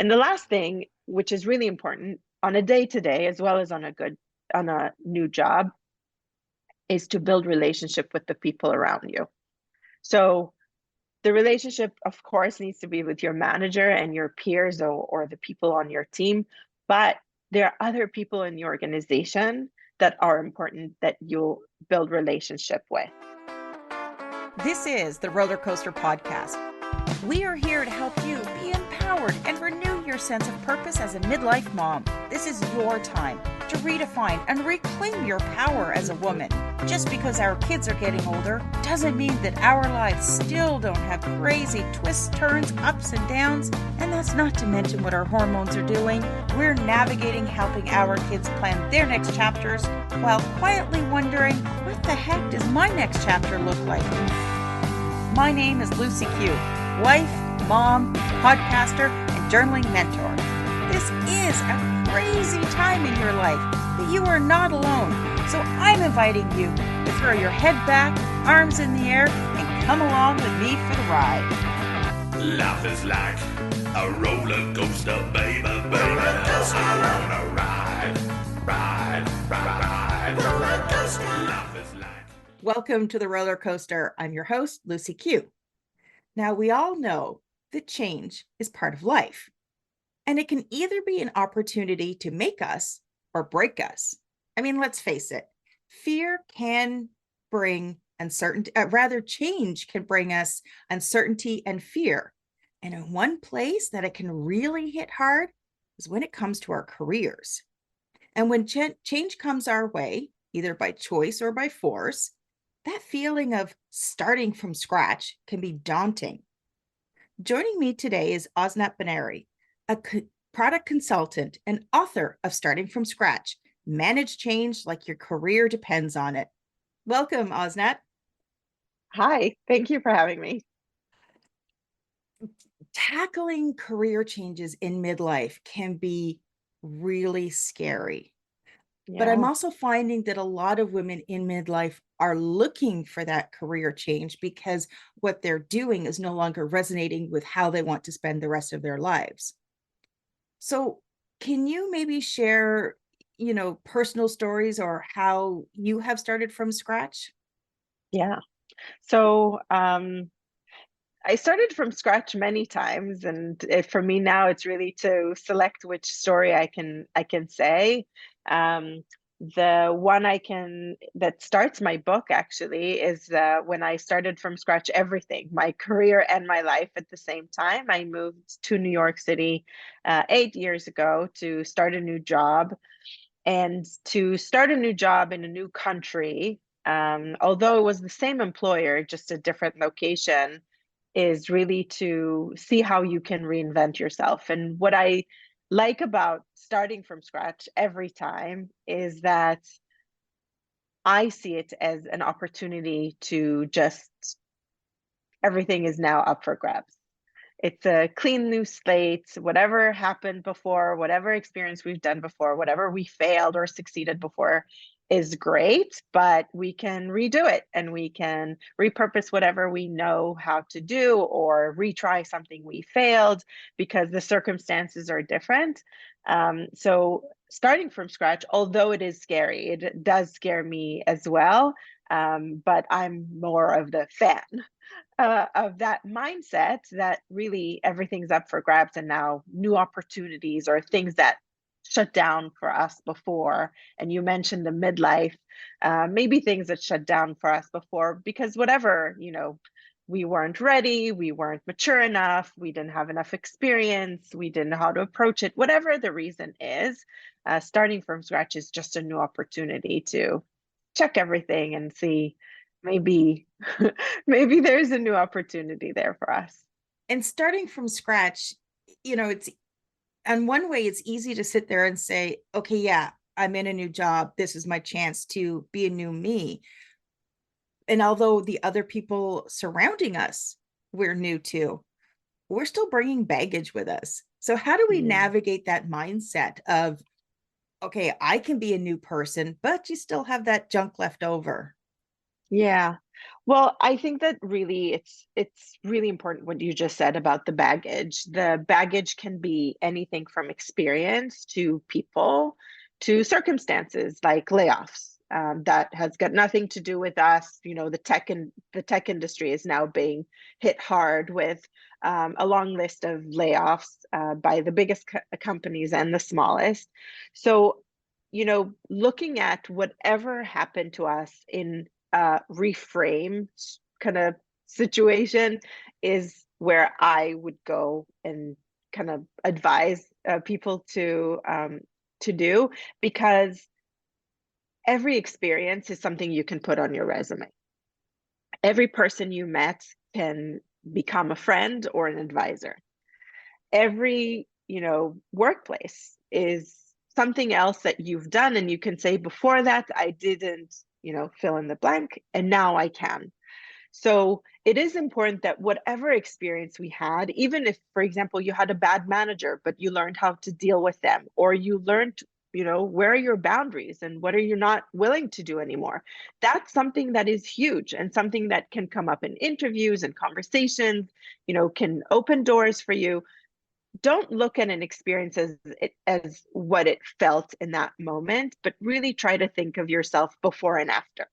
And the last thing, which is really important on a day to day, as well as on a new job, is to build relationship with the people around you. So the relationship, of course, needs to be with your manager and your peers or the people on your team, but there are other people in the organization that are important that you'll build relationship with. This is the Roller Coaster Podcast. We are here to help you be empowered and renew your sense of purpose as a midlife mom. This is your time to redefine and reclaim your power as a woman. Just because our kids are getting older doesn't mean that our lives still don't have crazy twists, turns, ups and downs. And that's not to mention what our hormones are doing. We're navigating helping our kids plan their next chapters while quietly wondering, what the heck does my next chapter look like? My name is Lucy Q, wife, mom, podcaster, and journaling mentor. This is a crazy time in your life, but you are not alone. So I'm inviting you to throw your head back, arms in the air, and come along with me for the ride. Life is like a roller coaster, baby, baby. Roller coaster. I wanna ride, ride, ride, ride. Roller coaster. Life is like. Welcome to the Roller Coaster. I'm your host, Lucy Q. Now, we all know that change is part of life, and it can either be an opportunity to make us or break us. I mean, let's face it, fear can bring uncertainty, change can bring us uncertainty and fear. And in one place that it can really hit hard is when it comes to our careers. And when change comes our way, either by choice or by force, that feeling of starting from scratch can be daunting. Joining me today is Osnat Benari, a product consultant and author of Starting from Scratch. Manage change like your career depends on it. Welcome, Osnat. Hi, thank you for having me. Tackling career changes in midlife can be really scary. But I'm Yeah. also finding that a lot of women in midlife are looking for that career change because what they're doing is no longer resonating with how they want to spend the rest of their lives. So, can you maybe share, personal stories or how you have started from scratch? Yeah. So I started from scratch many times, and for me now, it's really to select which story I can say. Um, the one I can that starts my book actually is when I started from scratch everything, my career and my life at the same time. I moved to New York City 8 years ago to start a new job, and to start a new job in a new country. Although it was the same employer, just a different location, is really to see how you can reinvent yourself. And what I like about starting from scratch every time is that I see it as an opportunity to just, everything is now up for grabs. It's a clean new slate. Whatever happened before, whatever experience we've done before, whatever we failed or succeeded before is great, but we can redo it and we can repurpose whatever we know how to do or retry something we failed because the circumstances are different. So starting from scratch, although it is scary, it does scare me as well. But I'm more of the fan of that mindset that really everything's up for grabs and now new opportunities or things that shut down for us before. And you mentioned the midlife, maybe things that shut down for us before because whatever, we weren't ready, we weren't mature enough, we didn't have enough experience, we didn't know how to approach it, whatever the reason is. Starting from scratch is just a new opportunity to check everything and see maybe maybe there's a new opportunity there for us. And starting from scratch, it's and one way it's easy to sit there and say, okay, yeah, I'm in a new job. This is my chance to be a new me. And although the other people surrounding us we're new to, we're still bringing baggage with us. So, how do we Mm. navigate that mindset of, okay, I can be a new person, but you still have that junk left over? Yeah. Well, I think that really it's really important what you just said about the baggage. The baggage can be anything from experience to people to circumstances like layoffs. That has got nothing to do with us. You know, the tech industry is now being hit hard with a long list of layoffs by the biggest companies and the smallest. So, you know, looking at whatever happened to us in reframe kind of situation is where I would go and kind of advise people to do, because every experience is something you can put on your resume. Every person you met can become a friend or an advisor. Every, you know, workplace is something else that you've done, and you can say, before that I didn't, you know, fill in the blank, and now I can. So it is important that whatever experience we had, even if, for example, you had a bad manager, but you learned how to deal with them, or you learned, you know, where are your boundaries and what are you not willing to do anymore. That's something that is huge and something that can come up in interviews and conversations, you know, can open doors for you. Don't look at an experience as what it felt in that moment, but really try to think of yourself before and after,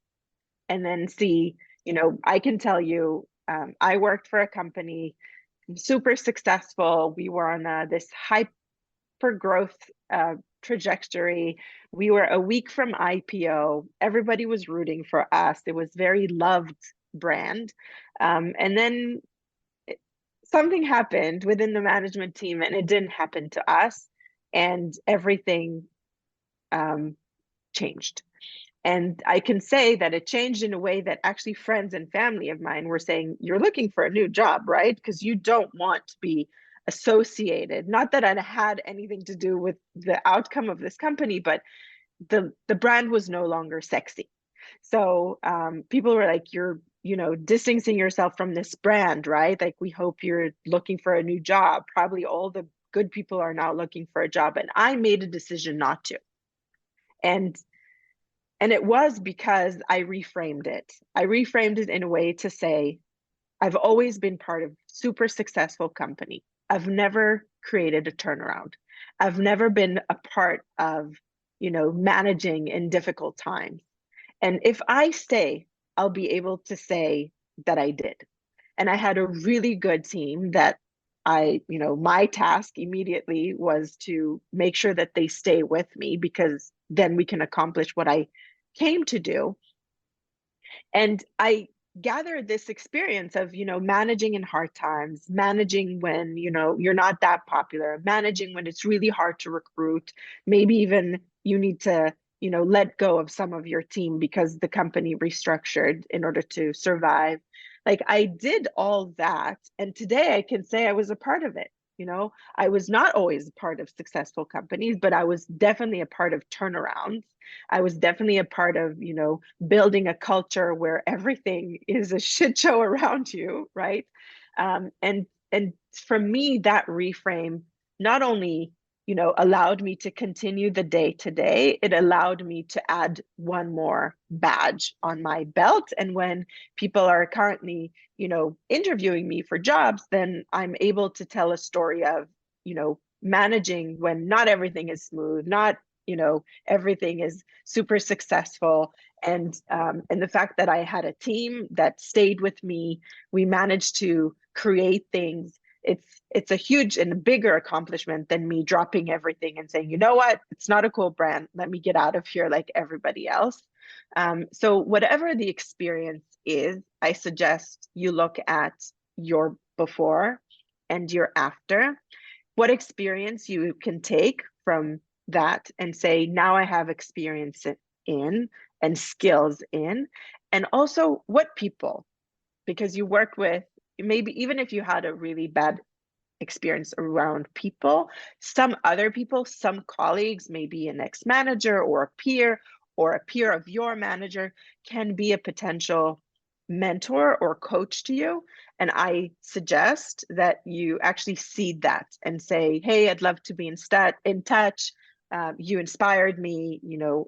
and then see, you know, I can tell you, I worked for a company, super successful. We were on this hyper growth trajectory. We were a week from IPO. Everybody was rooting for us. It was very loved brand. And then something happened within the management team, and it didn't happen to us. And everything changed. And I can say that it changed in a way that actually friends and family of mine were saying, you're looking for a new job, right? Because you don't want to be associated. Not that I had anything to do with the outcome of this company, but the brand was no longer sexy. So people were like, you're, you know, distancing yourself from this brand, right? Like, we hope you're looking for a new job. Probably all the good people are now looking for a job. And I made a decision not to. And it was because I reframed it. I reframed it in a way to say, I've always been part of super successful company. I've never created a turnaround. I've never been a part of, you know, managing in difficult times. And if I stay, I'll be able to say that I did. And I had a really good team that you know, my task immediately was to make sure that they stay with me, because then we can accomplish what I came to do. And I gathered this experience of, you know, managing in hard times, managing when, you know, you're not that popular, managing when it's really hard to recruit, maybe even you need to, you know, let go of some of your team because the company restructured in order to survive. Like, I did all that, and today I can say I was a part of it. You know, I was not always a part of successful companies, but I was definitely a part of turnarounds. I was definitely a part of, you know, building a culture where everything is a shit show around you, right? And for me, that reframe not only, you know, allowed me to continue the day to day, it allowed me to add one more badge on my belt. And when people are currently, you know, interviewing me for jobs, then I'm able to tell a story of, you know, managing when not everything is smooth, not, you know, everything is super successful. And the fact that I had a team that stayed with me, we managed to create things. It's a huge and a bigger accomplishment than me dropping everything and saying, you know what, it's not a cool brand, let me get out of here like everybody else. So whatever the experience is, I suggest you look at your before and your after, what experience you can take from that and say, now I have experience in and skills in, and also what people, because you work with, maybe even if you had a really bad experience around people, some other people, some colleagues, maybe an ex-manager or a peer of your manager can be a potential mentor or coach to you. And I suggest that you actually seed that and say, hey, I'd love to be in touch. You inspired me.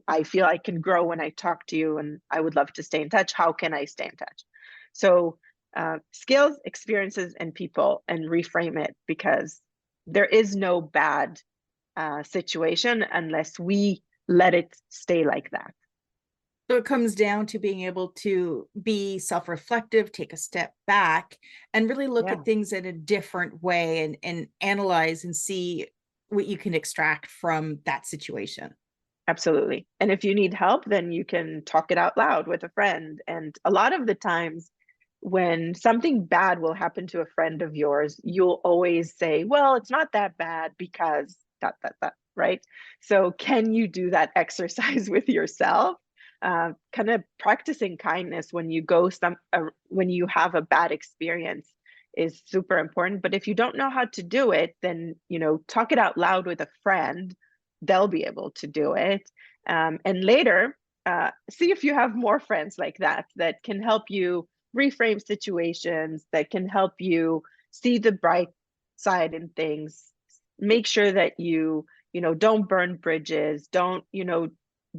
I feel I can grow when I talk to you, and I would love to stay in touch. How can I stay in touch? So, skills, experiences, and people, and reframe it, because there is no bad situation unless we let it stay like that. So it comes down to being able to be self-reflective, take a step back, and really look Yeah. at things in a different way, and analyze and see what you can extract from that situation. Absolutely. And if you need help, then you can talk it out loud with a friend. And a lot of the times, when something bad will happen to a friend of yours, you'll always say, well, it's not that bad because that, right? So, can you do that exercise with yourself? Kind of practicing kindness when when you have a bad experience is super important. But if you don't know how to do it, then, talk it out loud with a friend. They'll be able to do it. And later, see if you have more friends like that can help you reframe situations, that can help you see the bright side in things. Make sure that you don't burn bridges, don't,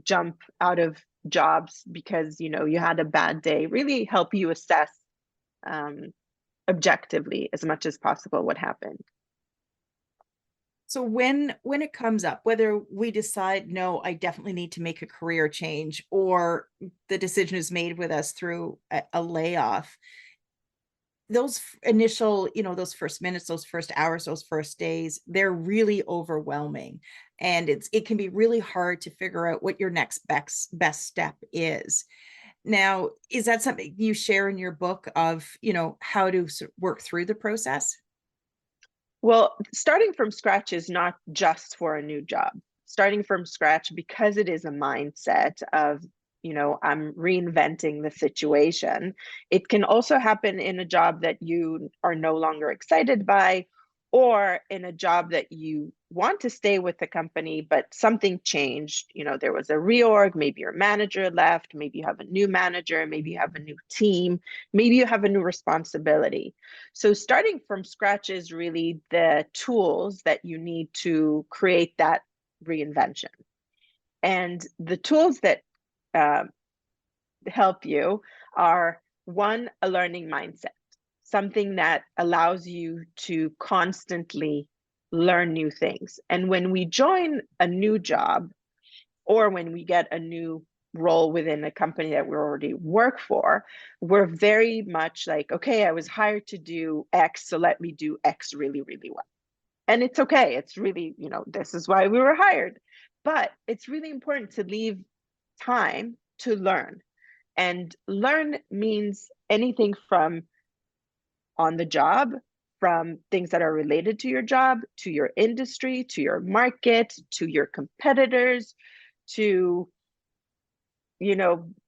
jump out of jobs because, you had a bad day. Really help you assess um, objectively as much as possible what happened. So when it comes up, whether we decide, no, I definitely need to make a career change, or the decision is made with us through a layoff, those initial, those first minutes, those first hours, those first days, they're really overwhelming. And it can be really hard to figure out what your next best step is. Now, is that something you share in your book of, how to work through the process? Well, starting from scratch is not just for a new job. Starting from scratch, because it is a mindset of, I'm reinventing the situation. It can also happen in a job that you are no longer excited by, or in a job that you want to stay with the company, but something changed. There was a reorg, maybe your manager left, maybe you have a new manager, maybe you have a new team, maybe you have a new responsibility. So starting from scratch is really the tools that you need to create that reinvention. And the tools that uh, help you are, one, a learning mindset, something that allows you to constantly learn new things. And when we join a new job, or when we get a new role within a company that we already work for, we're very much like, okay, I was hired to do X, so let me do X really, really well. And it's okay. It's really, this is why we were hired. But it's really important to leave time to learn. And learn means anything from on the job, from things that are related to your job, to your industry, to your market, to your competitors, to,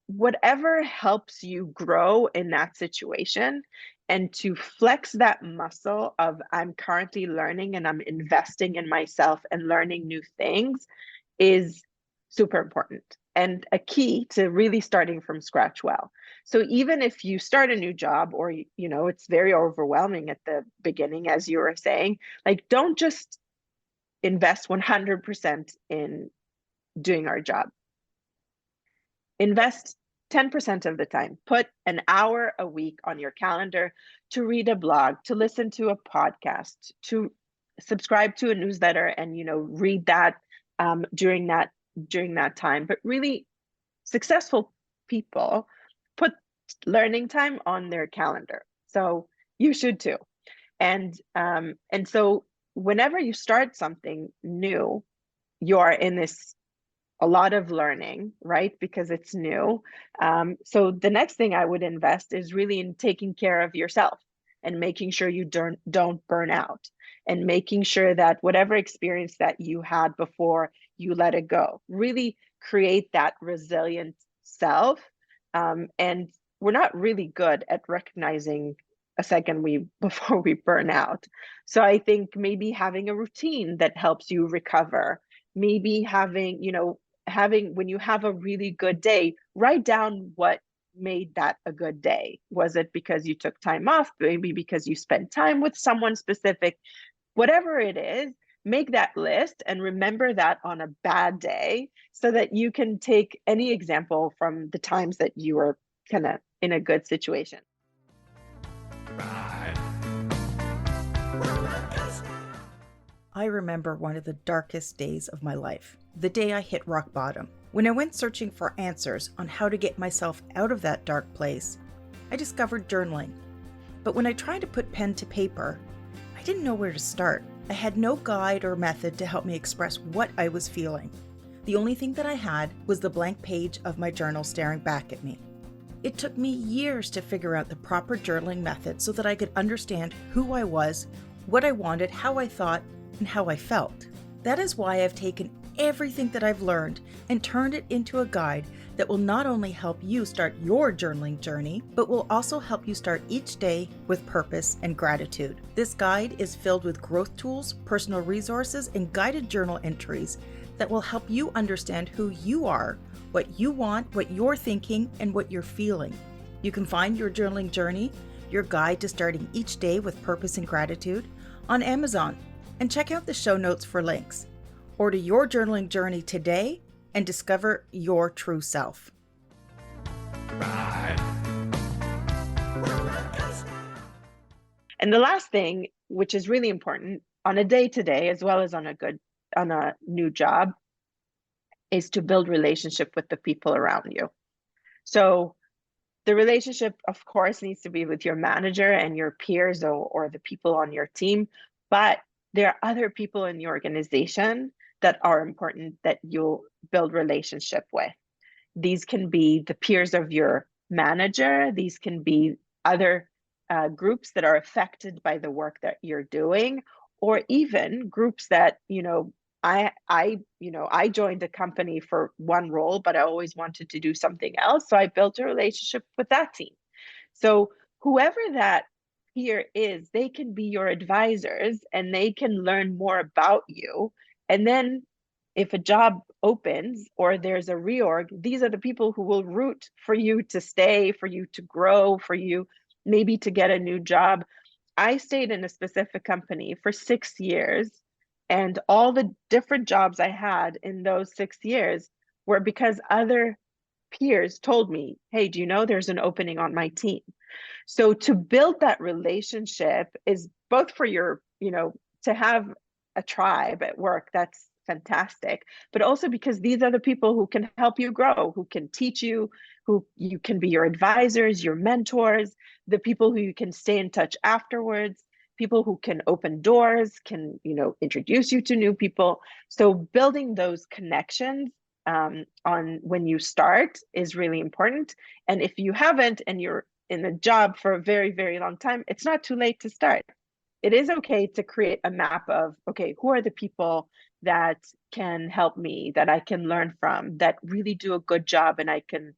whatever helps you grow in that situation, and to flex that muscle of, I'm currently learning and I'm investing in myself and learning new things, is super important and a key to really starting from scratch well. So even if you start a new job, or it's very overwhelming at the beginning, as you were saying, like, don't just invest 100% in doing our job. Invest 10% of the time. Put an hour a week on your calendar to read a blog, to listen to a podcast, to subscribe to a newsletter, and read that during that time. But really, successful people put learning time on their calendar, so you should too. And so whenever you start something new, you're in this a lot of learning, right? Because it's new. So the next thing I would invest is really in taking care of yourself and making sure you don't burn out, and making sure that whatever experience that you had before, you let it go. Really create that resilient self. And we're not really good at recognizing a second we before we burn out. So I think maybe having a routine that helps you recover, maybe having when you have a really good day, write down what made that a good day. Was it because you took time off? Maybe because you spent time with someone specific? Whatever it is, make that list and remember that on a bad day so that you can take any example from the times that you were kind of in a good situation. Ride. I remember one of the darkest days of my life, the day I hit rock bottom. When I went searching for answers on how to get myself out of that dark place, I discovered journaling. But when I tried to put pen to paper, I didn't know where to start. I had no guide or method to help me express what I was feeling. The only thing that I had was the blank page of my journal staring back at me. It took me years to figure out the proper journaling method so that I could understand who I was, what I wanted, how I thought, and how I felt. That is why I've taken everything that I've learned and turned it into a guide that will not only help you start your journaling journey, but will also help you start each day with purpose and gratitude. This guide is filled with growth tools, personal resources, and guided journal entries that will help you understand who you are, what you want, what you're thinking, and what you're feeling. You can find your journaling journey, your guide to starting each day with purpose and gratitude, on Amazon. And check out the show notes for links. Order your journaling journey today and discover your true self. Ride. And the last thing, which is really important on a day-to-day as well as on a new job, is to build relationship with the people around you. So the relationship, of course, needs to be with your manager and your peers or the people on your team, but there are other people in the organization that are important that you'll build relationship with. These can be the peers of your manager. These can be other groups that are affected by the work that you're doing, or even groups that, I joined a company for one role, but I always wanted to do something else. So I built a relationship with that team. So whoever that peer is, they can be your advisors and they can learn more about you. And then if a job opens or there's a reorg, these are the people who will root for you to stay, for you to grow, for you maybe to get a new job. I stayed in a specific company for 6 years, and all the different jobs I had in those 6 years were because other peers told me, hey, do you know there's an opening on my team? So to build that relationship is both for your, to have a tribe at work, that's fantastic, but also because these are the people who can help you grow, who can teach you, who you can be your advisors, your mentors, the people who you can stay in touch afterwards, people who can open doors, can, introduce you to new people. So building those connections on when you start is really important. And if you haven't and you're in the job for a very, very long time, it's not too late to start. It is okay to create a map of, okay, who are the people that can help me, that I can learn from, that really do a good job, and I can,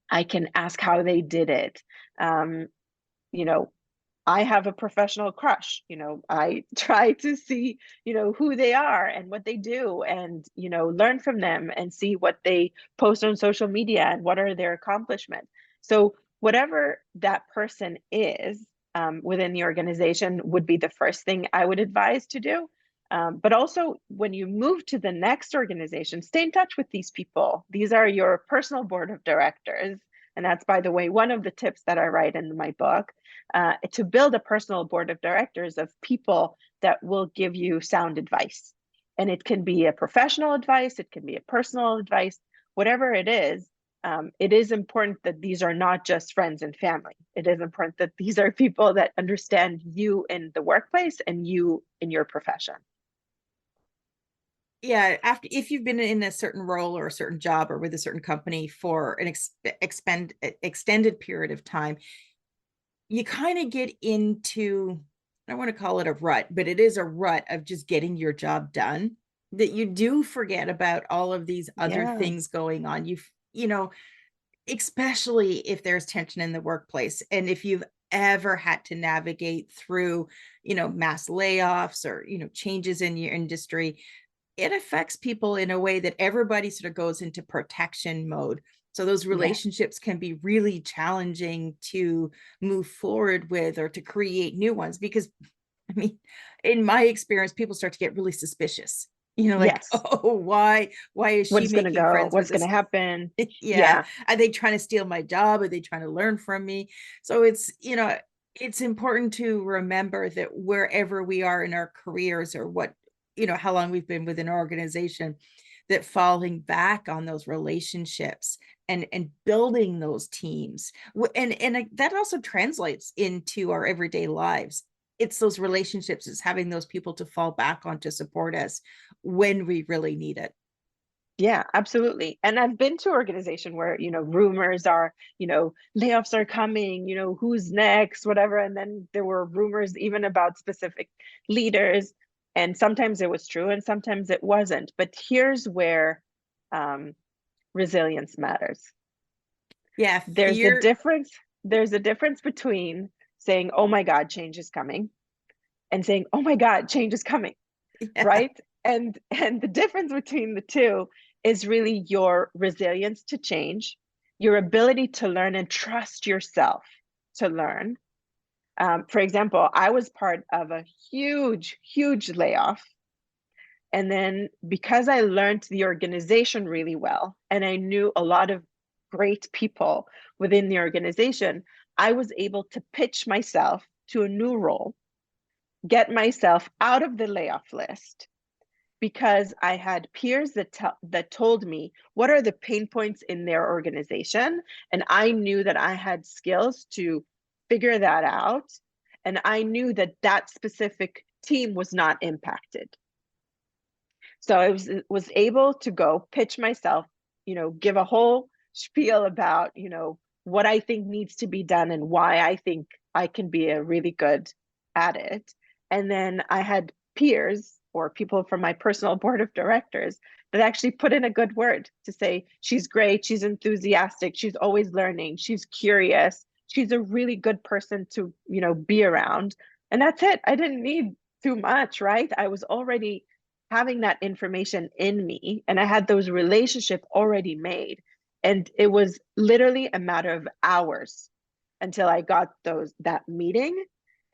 I can ask how they did it. You know, I have a professional crush. I try to see, who they are and what they do, and, learn from them and see what they post on social media and what are their accomplishments. So whatever that person is within the organization would be the first thing I would advise to do. But also when you move to the next organization, stay in touch with these people. These are your personal board of directors. And that's, by the way, one of the tips that I write in my book, to build a personal board of directors of people that will give you sound advice. And it can be a professional advice, it can be a personal advice, whatever it is important that these are not just friends and family. It is important that these are people that understand you in the workplace and you in your profession. Yeah, if you've been in a certain role or a certain job or with a certain company for an extended period of time, you kind of get into, I don't want to call it a rut, but it is a rut of just getting your job done, that you do forget about all of these other things going on. Especially if there's tension in the workplace, and if you've ever had to navigate through, mass layoffs or, changes in your industry, it affects people in a way that everybody sort of goes into protection mode. So those relationships can be really challenging to move forward with or to create new ones, because mean, in my experience, people start to get really suspicious. Like, Yes. oh, why is she What's going to making go? friends with What's going to this? happen? Yeah. Yeah. Are they trying to steal my job? Are they trying to learn from me? So it's important to remember that wherever we are in our careers, or how long we've been within our organization, that falling back on those relationships and building those teams, and that also translates into our everyday lives. It's those relationships, it's having those people to fall back on to support us when we really need it. Yeah, absolutely. And I've been to organization where, rumors are, layoffs are coming, who's next, whatever. And then there were rumors even about specific leaders. And sometimes it was true and sometimes it wasn't. But here's where um, resilience matters. Yeah, There's a fear. difference. There's a difference between saying, "Oh my God, change is coming," and saying, "Oh my God, change is coming." Yeah. Right? And the difference between the two is really your resilience to change, your ability to learn and trust yourself to learn. For example, I was part of a huge layoff. And then because I learned the organization really well and I knew a lot of great people within the organization, I was able to pitch myself to a new role, get myself out of the layoff list, because I had peers that told me what are the pain points in their organization, and I knew that I had skills to figure that out, and I knew that that specific team was not impacted. So I was able to go pitch myself, give a whole spiel about, what I think needs to be done and why I think I can be a really good at it. And then I had peers or people from my personal board of directors that actually put in a good word to say, she's great, she's enthusiastic, she's always learning, she's curious, she's a really good person to, be around. And that's it. I didn't need too much, right? I was already having that information in me and I had those relationships already made. And it was literally a matter of hours until I got that meeting.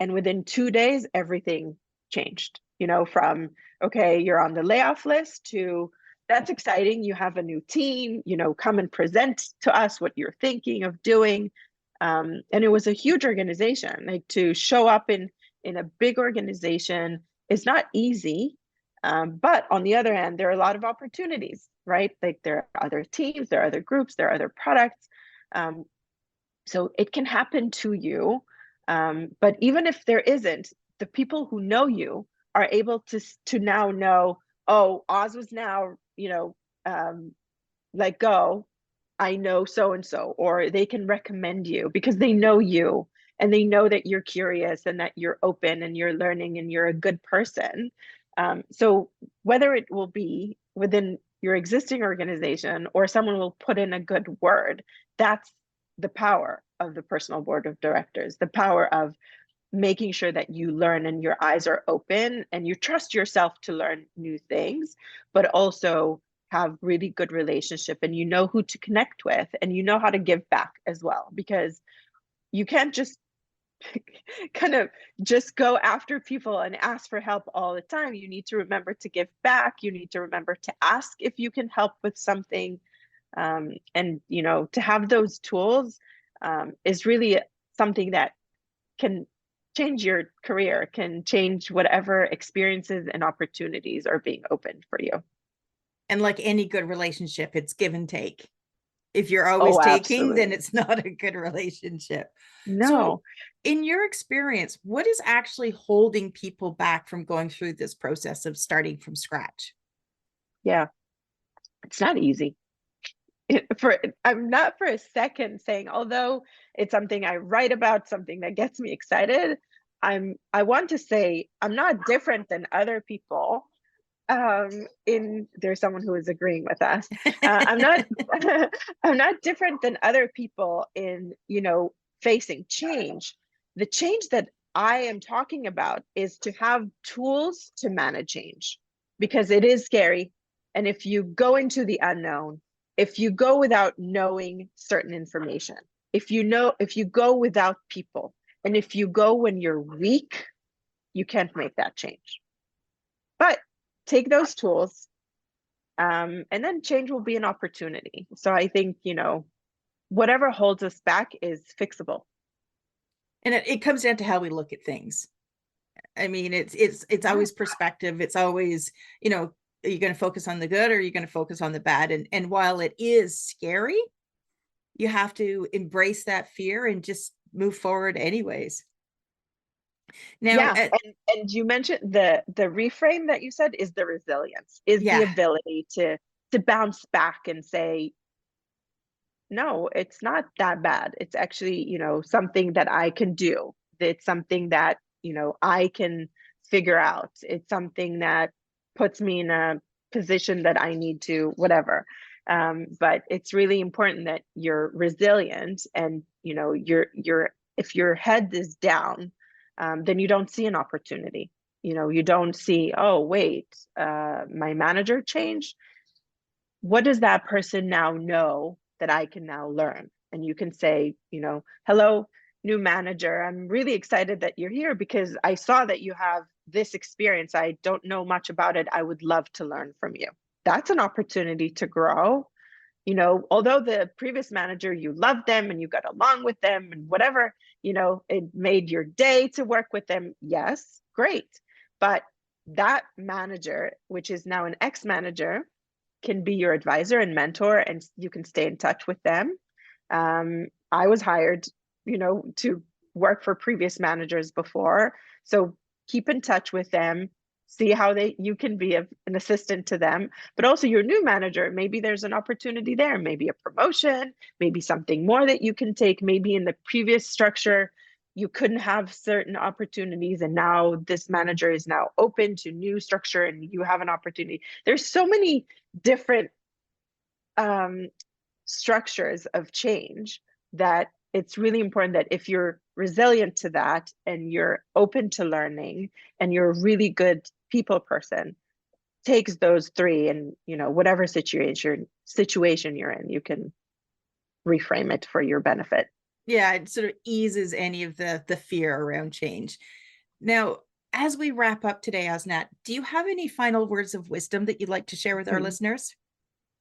And within 2 days, everything changed, from, okay, you're on the layoff list to that's exciting. You have a new team, come and present to us what you're thinking of doing. And it was a huge organization. Like to show up in a big organization is not easy. But on the other hand, there are a lot of opportunities, right? Like there are other teams, there are other groups, there are other products. Um, so it can happen to you. But even if there isn't, the people who know you are able to now know, oh, Oz was now, let go. I know so and so, or they can recommend you because they know you and they know that you're curious and that you're open and you're learning and you're a good person. So whether it will be within your existing organization or someone will put in a good word, that's the power of the personal board of directors, the power of making sure that you learn and your eyes are open and you trust yourself to learn new things, but also have really good relationship and you know who to connect with and you know how to give back as well, because you can't just kind of just go after people and ask for help all the time. You need to remember to give back. You need to remember to ask if you can help with something. And to have those tools is really something that can change your career, can change whatever experiences and opportunities are being opened for you. And like any good relationship, it's give and take. If you're always Oh, taking, then absolutely. it's not a good relationship. So, No. in your experience, what is actually holding people back from going through this process of starting from scratch? Yeah, it's not easy. I'm not for a second saying, although it's something I write about, something that gets me excited, I want to say I'm not different than other people. In There's someone who is agreeing with us. I'm not I'm not different than other people in, facing change. The change that I am talking about is to have tools to manage change because it is scary. And if you go into the unknown, if you go without knowing certain information, if you go without people, and if you go when you're weak, you can't make that change. But take those tools, and then change will be an opportunity. So I think, whatever holds us back is fixable. And it comes down to how we look at things. I mean, it's always perspective. It's always, are you going to focus on the good or are you going to focus on the bad? And while it is scary, you have to embrace that fear and just move forward anyways. Now, Yeah, and you mentioned the reframe that you said is the resilience, is the ability to bounce back and say, no, it's not that bad. It's actually, something that I can do. It's something that, I can figure out. It's something that puts me in a position that I need to, whatever. But it's really important that you're resilient and, you're if your head is down, then you don't see an opportunity. You don't see, oh, wait, my manager changed. What does that person now know that I can now learn? And you can say, hello, new manager. I'm really excited that you're here because I saw that you have this experience. I don't know much about it. I would love to learn from you. That's an opportunity to grow. Although the previous manager, you loved them and you got along with them and whatever, it made your day to work with them. Yes, great. But that manager, which is now an ex-manager, can be your advisor and mentor, and you can stay in touch with them. I was hired, to work for previous managers before. So keep in touch with them, see how you can be an assistant to them, but also your new manager, maybe there's an opportunity there, maybe a promotion, maybe something more that you can take. Maybe in the previous structure, you couldn't have certain opportunities, and now this manager is now open to new structure and you have an opportunity. There's so many different structures of change that it's really important that if you're resilient to that and you're open to learning and you're a really good people person, takes those three and, whatever situation you're in, you can reframe it for your benefit. Yeah, it sort of eases any of the fear around change. Now, as we wrap up today, Osnat, do you have any final words of wisdom that you'd like to share with our listeners?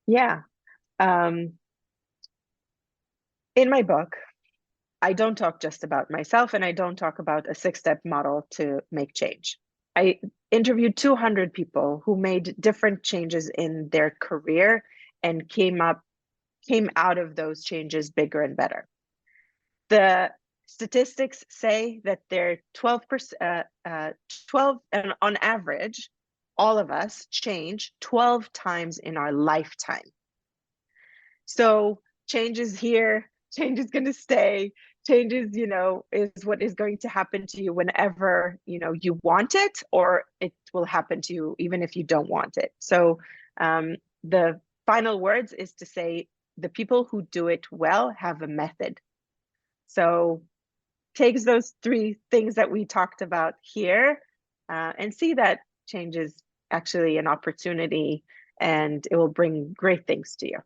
Yeah. In my book, I don't talk just about myself, and I don't talk about a 6-step model to make change. I interviewed 200 people who made different changes in their career and came out of those changes bigger and better. The statistics say that they're 12%, 12, and on average, all of us change 12 times in our lifetime. So change is here, change is going to stay. Change is, is what is going to happen to you whenever, you want it, or it will happen to you even if you don't want it. So the final words is to say, the people who do it well have a method. So takes those 3 things that we talked about here, and see that change is actually an opportunity and it will bring great things to you.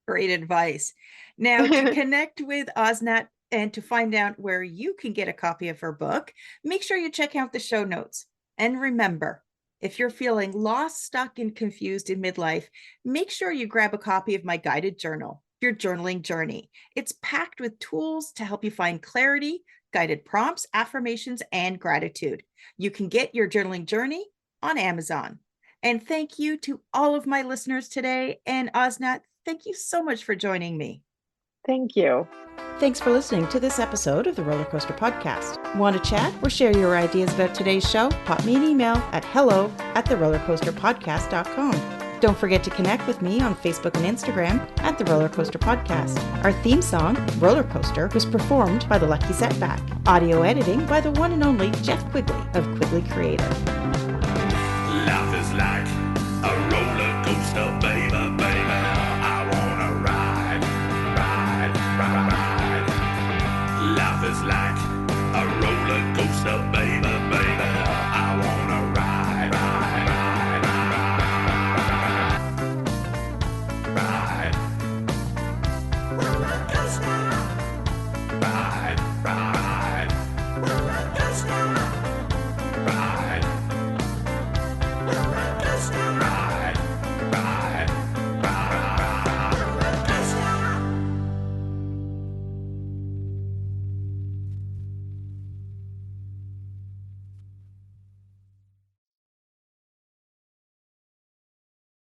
Great advice. Now, to connect with Osnat and to find out where you can get a copy of her book, make sure you check out the show notes. And remember, if you're feeling lost, stuck, and confused in midlife, make sure you grab a copy of my guided journal, Your Journaling Journey. It's packed with tools to help you find clarity, guided prompts, affirmations, and gratitude. You can get Your Journaling Journey on Amazon. And thank you to all of my listeners today. And Osnat, thank you so much for joining me. Thank you. Thanks for listening to this episode of the Roller Coaster Podcast. Want to chat or share your ideas about today's show? Pop me an email at hello@therollercoasterpodcast.com. Don't forget to connect with me on Facebook and Instagram at The Roller Coaster Podcast. Our theme song, Roller Coaster, was performed by The Lucky Setback. Audio editing by the one and only Jeff Quigley of Quigley Creator. Life is like a roller coaster, baby, baby. I wanna ride, ride, ride, ride. Life is like a roller coaster, baby.